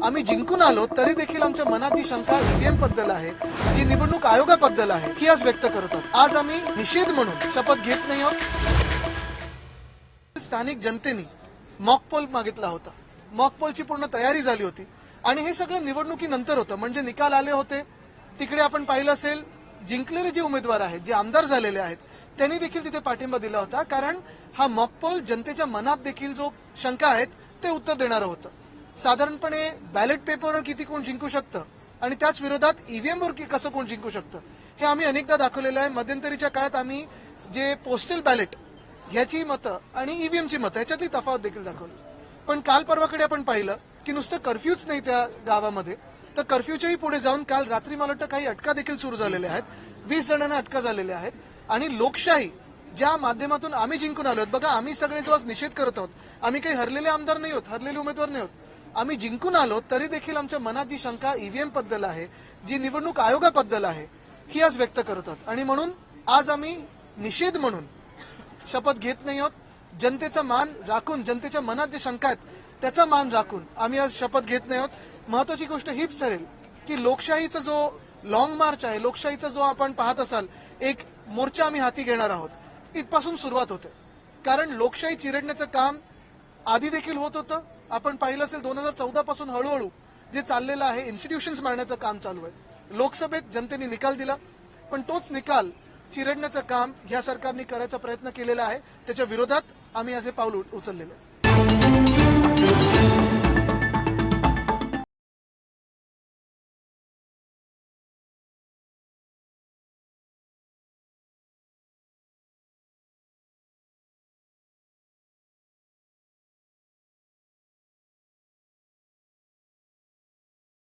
आम्ही जिंकून आलो तरी देखील आमच्या मनात जी शंका ईव्हीएम बद्दल आहे, जी निवडणूक आयोगाबद्दल आहे, ही आज व्यक्त करत आहोत. आज आम्ही निषेध म्हणून शपथ घेत नाही आहोत. स्थानिक जनतेने मॉकपोल मागितला होता. मॉकपोलची पूर्ण तयारी झाली होती आणि हे सगळं निवडणुकीनंतर होतं. म्हणजे निकाल आले होते, तिकडे आपण पाहिलं असेल जिंकलेले जे उमेदवार आहेत, जे आमदार झालेले आहेत, त्यांनी देखील तिथे पाठिंबा दिला होता. कारण हा मॉकपोल जनतेच्या मनात देखील जो शंका आहेत ते उत्तर देणारं होतं. साधारणपणे बॅलेट पेपरवर किती कोण जिंकू शकतं आणि त्याच विरोधात ईव्हीएमवर कसं कोण जिंकू शकतं हे आम्ही अनेकदा दाखवलेलं आहे. मध्यंतरीच्या काळात आम्ही जे पोस्टल बॅलेट ह्याची मतं आणि ईव्हीएमची मतं ह्याच्यातली तफावत देखील दाखवली. पण काल परवाकडे आपण पाहिलं की नुसतं कर्फ्यूच नाही त्या गावामध्ये, तर कर्फ्यूच्याही पुढे जाऊन काल रात्री मला वाटतं काही अटका देखील सुरू झालेल्या आहेत. 20 जणांना अटका झालेल्या आहेत. आणि लोकशाही ज्या माध्यमातून आम्ही जिंकून आलो, बघा आम्ही सगळे जो आज निषेध करत आहोत, आम्ही काही हरलेले आमदार नाही आहोत, हरलेले उमेदवार नाही आहोत. आम्ही जिंकून आलो तरी देखील आमच्या मनात जी शंका ईव्हीएम बद्दल आहे, जी निवडणूक आयोगाबद्दल आहे, ही आज व्यक्त करत आहोत. आणि म्हणून आज आम्ही निषेध म्हणून शपथ घेत नाही आहोत. जनतेचा मान राखून, जनतेच्या मनात जे शंका आहेत त्याचा मान राखून आम्ही आज शपथ घेत नाही आहोत. महत्वाची गोष्ट हीच ठरेल की लोकशाहीचा जो लॉंग मार्च आहे, लोकशाहीचा जो आपण पाहत असाल एक मोर्चा आम्ही हाती घेणार आहोत, इथपासून सुरुवात होते. कारण लोकशाही चिरडण्याचं काम आधी देखील होत होतं. आपण पाहिलं असेल 2014 पासून हळूहळू जे चाललेलं आहे, इन्स्टिट्यूशन्स मारण्याचं काम चालू आहे. लोकसभेत जनतेने निकाल दिला, पण तोच निकाल चिरडण्याचं काम ह्या सरकारने करायचा प्रयत्न केलेला आहे. त्याच्या विरोधात आम्ही असे पाऊल उचललेले आहे.